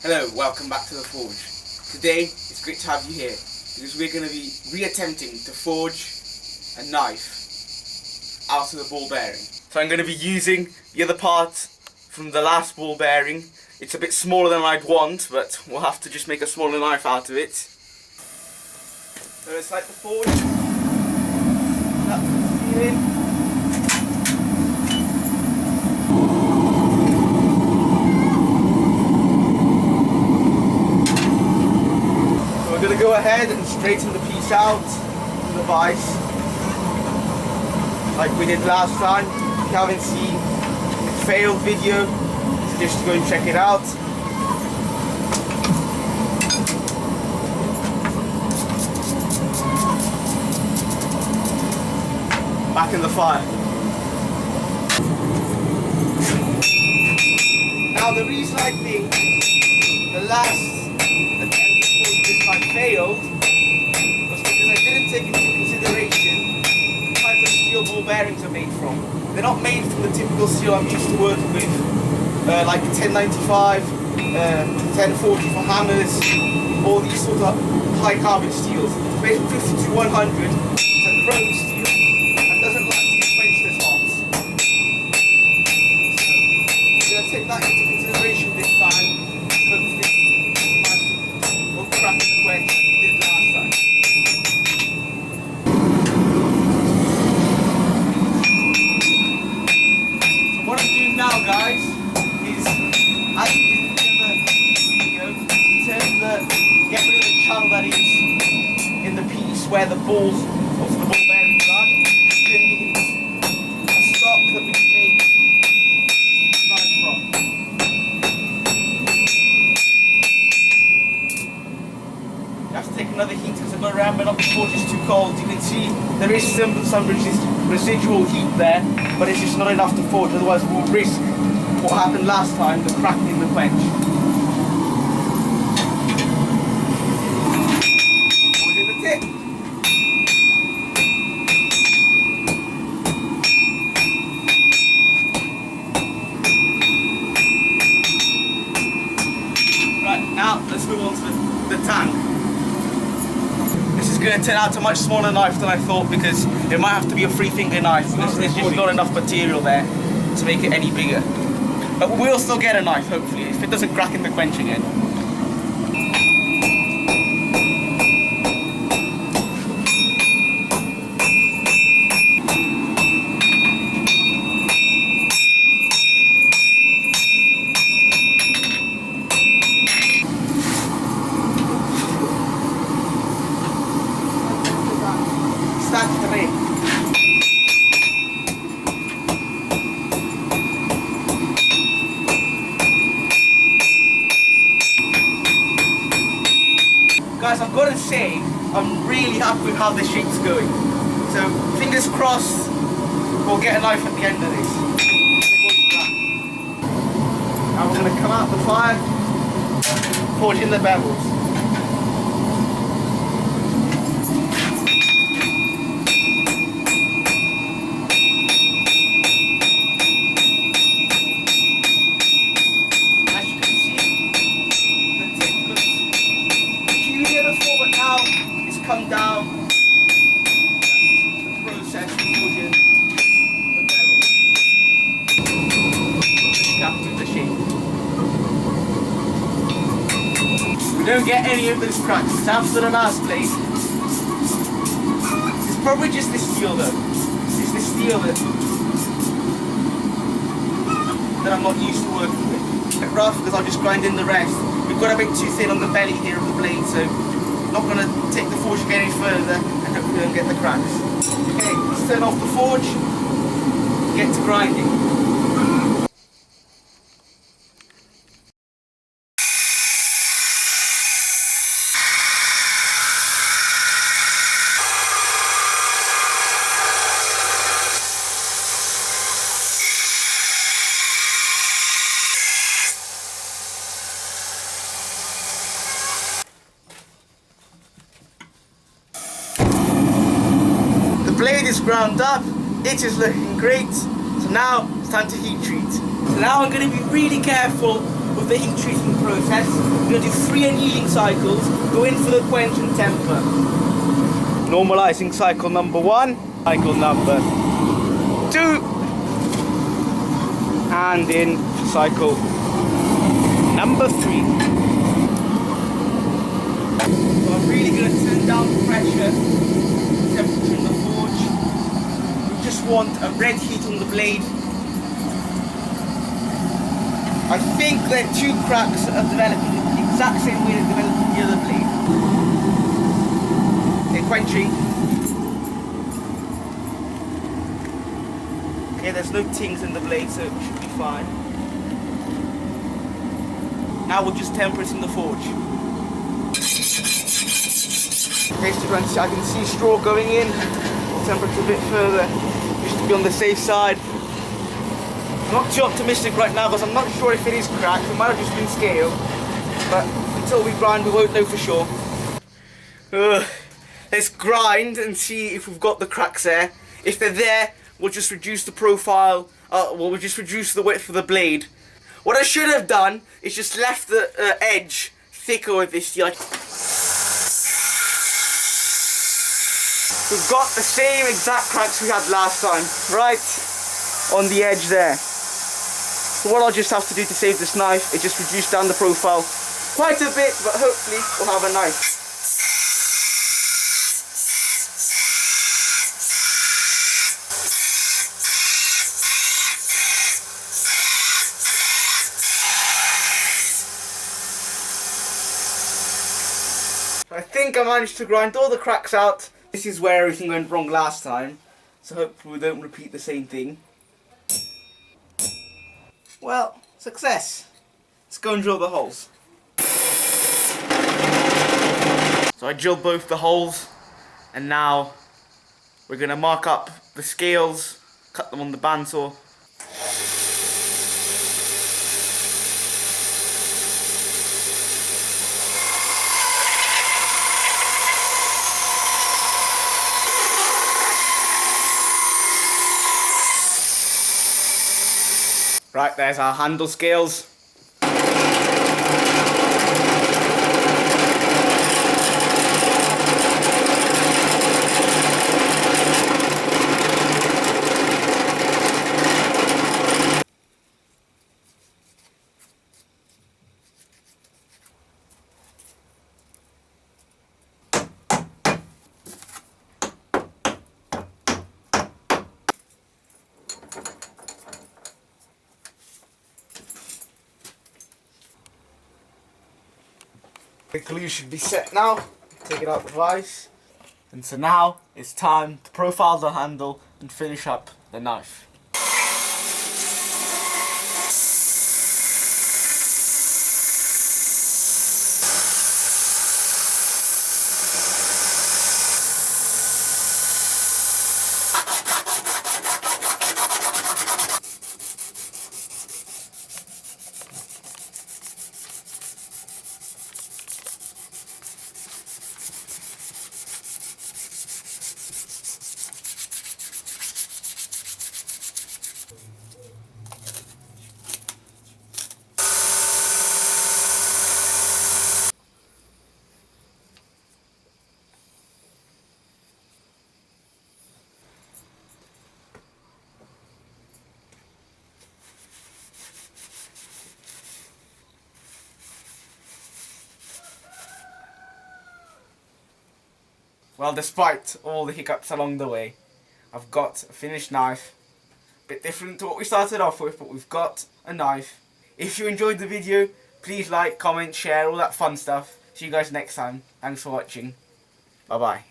Hello, welcome back to the Forge. Today, it's great to have you here because we're going to be re-attempting to forge a knife out of the ball bearing. So I'm going to be using the other part from the last ball bearing. It's a bit smaller than I'd want, but we'll have to just make a smaller knife out of it. So it's like the forge. That's the feeling. We're going to go ahead and straighten the piece out to the vise like we did last time. If you haven't seen the failed video, I suggest you go and check it out. Back in the fire. Now the reason I think the last attempt to forge this knife failed was because I didn't take into consideration the type of steel ball bearings are made from. They're not made from the typical steel I'm used to working with, like 1095, 1040 for hammers, all these sort of high carbon steels. It's made from 52-100. It's a chrome steel and doesn't like to be quenched as hot. So I'm going to take that into consideration this time. Hopefully we'll crack the quench like we did last time. So what I'm doing now, guys, is as we did in the other video, get rid of the channel that is in the piece where the balls, also the ball bearings are, turning it into a stock that we can make knives from. You have to take another heat because I've got to remember not the forge is too cold. You can see there is some residual heat there, but it's just not enough to forge, otherwise we'll risk what happened last time, the cracking in the quench. We'll do the tip. Right, now let's move on to the tank. This is going to turn out a much smaller knife than I thought because it might have to be a 3-finger knife because there's just not enough material there to make it any bigger. But we'll still get a knife, hopefully, if it doesn't crack in the quench again. Guys, I've got to say, I'm really happy with how this shape's going. So, fingers crossed, we'll get a knife at the end of this. Now we're going to come out the fire, forge in the bevels. But now it's come down. The process of forging the bevel. Just capture the shape. We don't get any of those cracks. It's after the last plate. It's probably just the steel though. It's the steel that I'm not used to working with. It's a bit rough because I'll just grind in the rest. We've got a bit too thin on the belly here of the blade, so not going to take the forge any further and hopefully don't get the cracks. Okay, let's turn off the forge, get to grinding. The blade is ground up, it is looking great, so now it's time to heat treat. So now I'm going to be really careful with the heat treating process. We're going to do 3 annealing cycles, go in for the quench and temper. Normalizing cycle number 1, cycle number 2, and in cycle number 3. So I'm really going to turn down the pressure, temperature in the forge. We just want a red heat on the blade. I think that 2 cracks are developing the exact same way they developed the other blade. They're quenching. Okay, there's no tings in the blade, so it should be fine. Now we'll just temper it in the forge. Okay, so I can see straw going in. Temper it a bit further, just to be on the safe side. I'm not too optimistic right now because I'm not sure if it is cracked. It might have just been scale, but until we grind we won't know for sure. Let's grind and see if we've got the cracks there. If they're there, we'll just reduce the profile, we'll just reduce the width of the blade. What I should have done is just left the edge thicker with this. Like, we've got the same exact cracks we had last time, right on the edge there. So what I'll just have to do to save this knife is just reduce down the profile quite a bit, but hopefully we'll have a knife. I think I managed to grind all the cracks out. This is where everything went wrong last time, so hopefully we don't repeat the same thing. Well, success. Let's go and drill the holes. So I drilled both the holes, and now we're going to mark up the scales, cut them on the bandsaw. Right, there's our handle scales. The glue should be set now. Take it out the vise. And so now it's time to profile the handle and finish up the knife. Well, despite all the hiccups along the way, I've got a finished knife. A bit different to what we started off with, but we've got a knife. If you enjoyed the video, please like, comment, share, all that fun stuff. See you guys next time. Thanks for watching. Bye bye.